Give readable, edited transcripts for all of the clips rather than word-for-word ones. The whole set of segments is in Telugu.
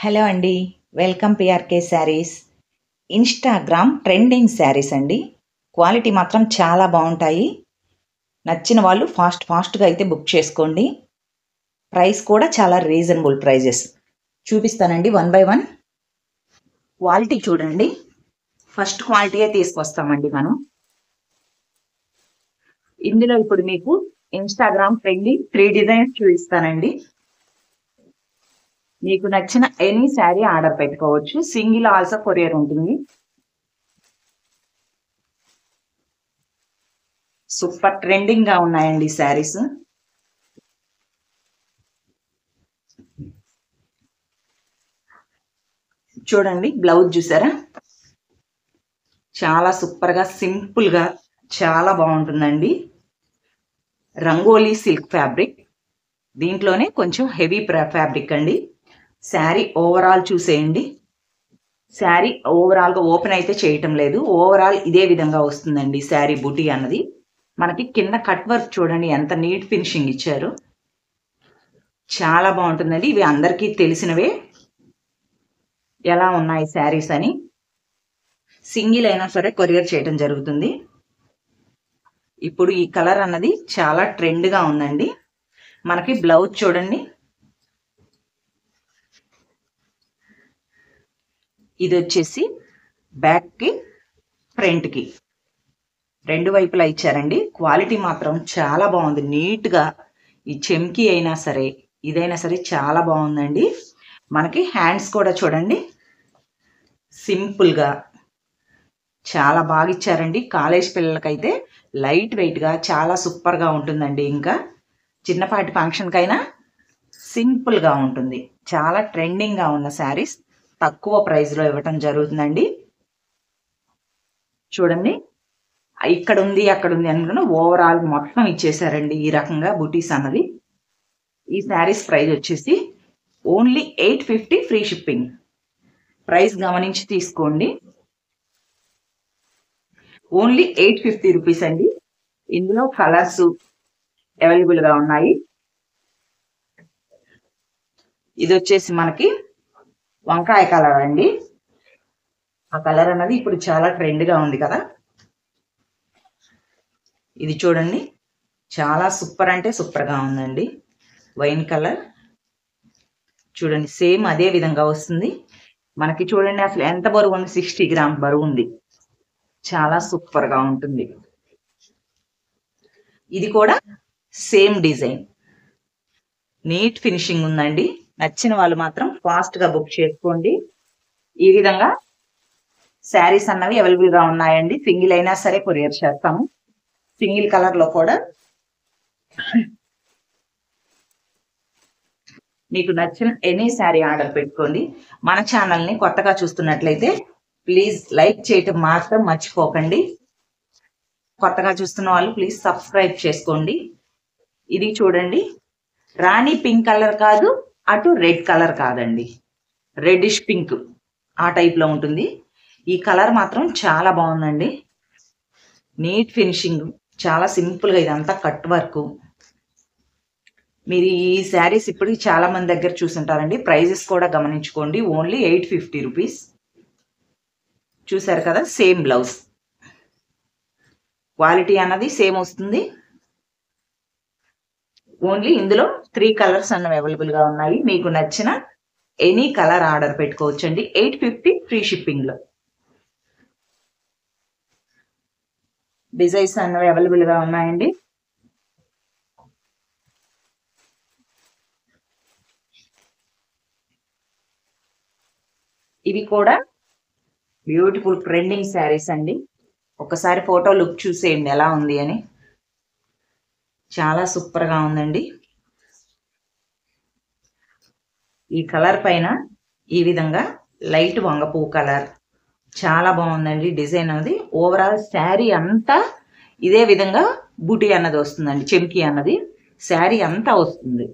హలో అండి. Welcome PRK saris. Instagram trending saris అండి. క్వాలిటీ మాత్రం చాలా బావుంటాయి. నచ్చిన వాళ్ళు ఫాస్ట్‌గా అయితే బుక్ చేసుకోండి. ప్రైస్ కూడా చాలా రీజనబుల్ ప్రైజెస్. చూపిస్తానండి వన్ బై వన్. క్వాలిటీ చూడండి. ఫస్ట్ క్వాలిటీయే తీసుకొస్తామండి మనం. ఇందులో ఇప్పుడు మీకు ఇన్‌స్టాగ్రామ్ ట్రెండింగ్ 3 డిజైన్స్ చూపిస్తానండి. మీకు నచ్చిన ఎనీ శారీ ఆర్డర్ పెట్టుకోవచ్చు. సింగిల్ ఆల్సో కొరియర్ ఉంటుంది. సూపర్ ట్రెండింగ్ గా ఉన్నాయండి శారీస్. చూడండి బ్లౌజ్ చూసారా, చాలా సూపర్ గా సింపుల్ గా చాలా బాగుంటుందండి. రంగోలీ సిల్క్ ఫ్యాబ్రిక్, దీంట్లోనే కొంచెం హెవీ ఫ్యాబ్రిక్ అండి. శారీ ఓవరాల్ చూసేయండి. శారీ ఓవరాల్ గా ఓపెన్ అయితే చేయటం లేదు, ఓవరాల్ ఇదే విధంగా వస్తుందండి. శారీ బుటీ అన్నది మనకి కింద కట్ వర్క్ చూడండి ఎంత నీట్ ఫినిషింగ్ ఇచ్చారు. చాలా బాగుంటుందండి. ఇవి అందరికీ తెలిసినవే. ఎలా ఉన్నాయి శారీస్ అని సింగిల్ అయినా సరే కొరియర్ చేయడం జరుగుతుంది. ఇప్పుడు ఈ కలర్ అన్నది చాలా ట్రెండ్ గా ఉందండి. మనకి బ్లౌజ్ చూడండి, ఇది వచ్చేసి బ్యాక్ కి ఫ్రంట్ కి రెండు వైపులా ఇచ్చారండి. క్వాలిటీ మాత్రం చాలా బాగుంది. నీట్ గా ఈ చెమ్కి అయినా సరే ఇదైనా సరే చాలా బాగుందండి. మనకి హ్యాండ్స్ కూడా చూడండి సింపుల్ గా చాలా బాగా ఇచ్చారండి. కాలేజ్ పిల్లలకైతే లైట్ వెయిట్ గా చాలా సూపర్ గా ఉంటుందండి. ఇంకా చిన్నపాటి ఫంక్షన్ కైనా సింపుల్ గా ఉంటుంది. చాలా ట్రెండింగ్ గా ఉన్న శారీస్ తక్కువ ప్రైస్ లో ఇవ్వటం జరుగుతుందండి. చూడండి, ఇక్కడ ఉంది అక్కడ ఉంది అనుకున్న ఓవరాల్ మొత్తం ఇచ్చేసారండి ఈ రకంగా బుటీస్ అన్నది. ఈ శారీస్ ప్రైస్ వచ్చేసి ఓన్లీ 850 ఫ్రీ షిప్పింగ్. ప్రైస్ గమనించి తీసుకోండి. ఓన్లీ 850 రూపీస్ అండి. ఇందులో కలర్స్ అవైలబుల్ గా ఉన్నాయి. ఇది వచ్చేసి మనకి వంకాయ కలర్ అండి. ఆ కలర్ అన్నది ఇప్పుడు చాలా ట్రెండ్ గా ఉంది కదా. ఇది చూడండి, చాలా సూపర్ అంటే సూపర్ గా ఉందండి. వైన్ కలర్ చూడండి, సేమ్ అదే విధంగా వస్తుంది మనకి. చూడండి అసలు ఎంత బరువు ఉంది, 60 గ్రామ్ బరువు ఉంది. చాలా సూపర్ గా ఉంటుంది. ఇది కూడా సేమ్ డిజైన్, నీట్ ఫినిషింగ్ ఉందండి. నచ్చిన వాళ్ళు మాత్రం ఫాస్ట్ గా బుక్ చేసుకోండి. ఈ విధంగా శారీస్ అన్నవి అవైలబుల్ గా ఉన్నాయండి. సింగిల్ అయినా సరే కొరియర్ చేస్తాము. సింగిల్ కలర్ లో కూడా మీకు నచ్చిన ఎనీ శారీ ఆర్డర్ పెట్టుకోండి. మన ఛానల్ని కొత్తగా చూస్తున్నట్లయితే ప్లీజ్ లైక్ చేయటం మాత్రం మర్చిపోకండి. కొత్తగా చూస్తున్న వాళ్ళు ప్లీజ్ సబ్స్క్రైబ్ చేసుకోండి. ఇది చూడండి, రాణి పింక్ కలర్ కాదు, అటు రెడ్ కలర్ కాదండి, రెడ్డిష్ పింక్ ఆ టైప్ లో ఉంటుంది. ఈ కలర్ మాత్రం చాలా బాగుందండి. నీట్ ఫినిషింగ్, చాలా సింపుల్ గా ఇదంతా కట్ వర్క్. మీరు ఈ శారీస్ ఇప్పటికి చాలా మంది దగ్గర చూసుంటారండి. ప్రైజెస్ కూడా గమనించుకోండి. Only 850 rupees. చూసారు కదా, సేమ్ బ్లౌజ్. క్వాలిటీ అన్నది సేమ్ వస్తుంది. ఓన్లీ ఇందులో 3 కలర్స్ అన్నవి అవైలబుల్ గా ఉన్నాయి. మీకు నచ్చిన ఎనీ కలర్ ఆర్డర్ పెట్టుకోవచ్చండి. 850 ఫ్రీ షిప్పింగ్ లో. డిజైన్స్ అన్నవి అవైలబుల్ గా ఉన్నాయండి. ఇవి కూడా బ్యూటిఫుల్ ట్రెండింగ్ శారీస్ అండి. ఒకసారి ఫోటో లుక్ చూసేయండి ఎలా ఉంది అని. చాలా సూపర్ గా ఉందండి. ఈ కలర్ పైన ఈ విధంగా లైట్ వంగపువ్వు కలర్ చాలా బాగుందండి. డిజైన్ అనేది ఓవరాల్ శారీ అంతా ఇదే విధంగా బూటీ అన్నది వస్తుందండి. చెమ్కి అన్నది శారీ అంతా వస్తుంది.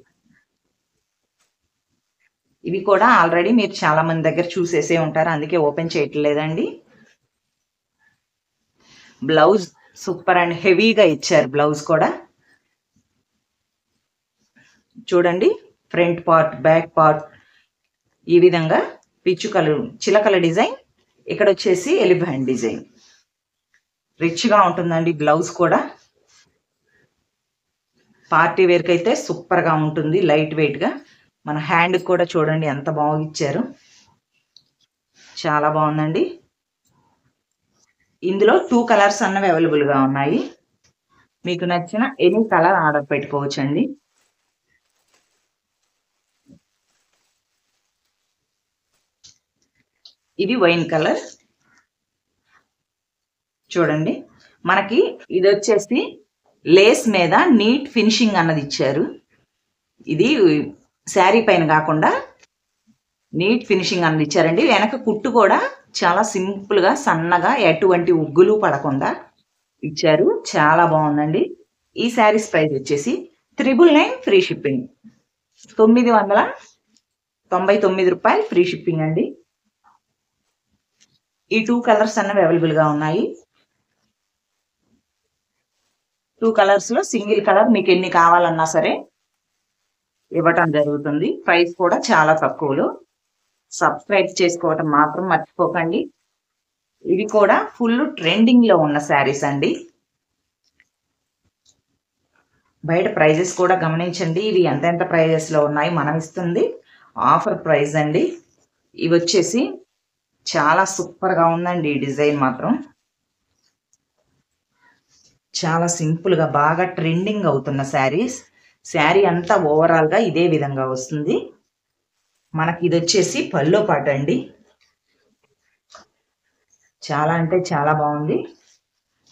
ఇవి కూడా ఆల్రెడీ మీరు చాలా మంది దగ్గర చూసేసే ఉంటారు, అందుకే ఓపెన్ చేయట్లేదండి. బ్లౌజ్ సూపర్ అండ్ హెవీగా ఇచ్చారు. బ్లౌజ్ కూడా చూడండి, ఫ్రంట్ పార్ట్ బ్యాక్ పార్ట్ ఈ విధంగా పిచ్చుకలు చిలకల డిజైన్, ఇక్కడ వచ్చేసి ఎలిఫెంట్ డిజైన్. రిచ్గా ఉంటుందండి. బ్లౌజ్ కూడా పార్టీ వేర్కి అయితే సూపర్గా ఉంటుంది, లైట్ వెయిట్గా. మన హ్యాండ్కి కూడా చూడండి ఎంత బాగా ఇచ్చారు, చాలా బాగుందండి. ఇందులో 2 కలర్స్ అన్నవి అవైలబుల్గా ఉన్నాయి. మీకు నచ్చిన ఎనీ కలర్ ఆర్డర్ పెట్టుకోవచ్చండి. ఇది వైన్ కలర్ చూడండి. మనకి ఇది వచ్చేసి లేస్ మీద నీట్ ఫినిషింగ్ అన్నది ఇచ్చారు. ఇది శారీ పైన కాకుండా నీట్ ఫినిషింగ్ అన్నది ఇచ్చారండి. వెనక కుట్టు కూడా చాలా సింపుల్గా సన్నగా ఎటువంటి ఉగ్గులు పడకుండా ఇచ్చారు, చాలా బాగుందండి. ఈ శారీస్ ప్రైస్ వచ్చేసి 999 ఫ్రీ షిప్పింగ్, 999 రూపాయలు ఫ్రీ షిప్పింగ్ అండి. ఈ 2 కలర్స్ అన్నవి అవైలబుల్గా ఉన్నాయి. 2 కలర్స్లో సింగిల్ కలర్ మీకు ఎన్ని కావాలన్నా సరే ఇవ్వటం జరుగుతుంది. ప్రైస్ కూడా చాలా తక్కువలో. సబ్స్క్రైబ్ చేసుకోవటం మాత్రం మర్చిపోకండి. ఇవి కూడా ఫుల్ ట్రెండింగ్లో ఉన్న శారీస్ అండి. బయట ప్రైజెస్ కూడా గమనించండి, ఇవి ఎంతెంత ప్రైజెస్లో ఉన్నాయి. మనం ఇస్తుంది ఆఫర్ ప్రైస్ అండి. ఇవి వచ్చేసి చాలా సూపర్గా ఉందండి. ఈ డిజైన్ మాత్రం చాలా సింపుల్గా బాగా ట్రెండింగ్ అవుతున్న శారీస్. శారీ అంతా ఓవరాల్గా ఇదే విధంగా వస్తుంది. మనకి ఇది వచ్చేసి పల్లో పాట అండి, చాలా అంటే చాలా బాగుంది.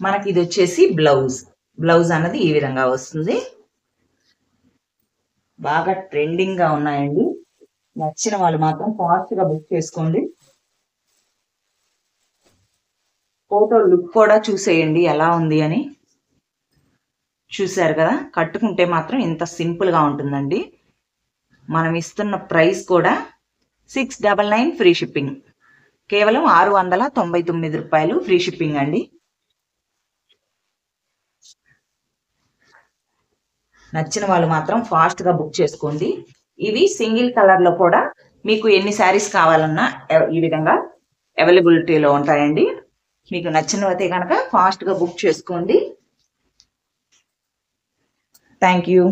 మనకి ఇది వచ్చేసి బ్లౌజ్ అన్నది ఈ విధంగా వస్తుంది. బాగా ట్రెండింగ్గా ఉన్నాయండి. నచ్చిన వాళ్ళు మాత్రం ఫాస్ట్గా బుక్ చేసుకోండి. ఫోటో లుక్ కూడా చూసేయండి ఎలా ఉంది అని. చూశారు కదా, కట్టుకుంటే మాత్రం ఇంత సింపుల్గా ఉంటుందండి. మనం ఇస్తున్న ప్రైస్ కూడా 699 ఫ్రీ షిప్పింగ్, కేవలం 699 రూపాయలు ఫ్రీ షిప్పింగ్ అండి. నచ్చిన వాళ్ళు మాత్రం ఫాస్ట్గా బుక్ చేసుకోండి. ఇవి సింగిల్ కలర్లో కూడా మీకు ఎన్ని శారీస్ కావాలన్నా ఈ విధంగా అవైలబిలిటీలో ఉంటాయండి. మీకు నచ్చినవైతే కనుక ఫాస్ట్గా బుక్ చేసుకోండి. Thank you.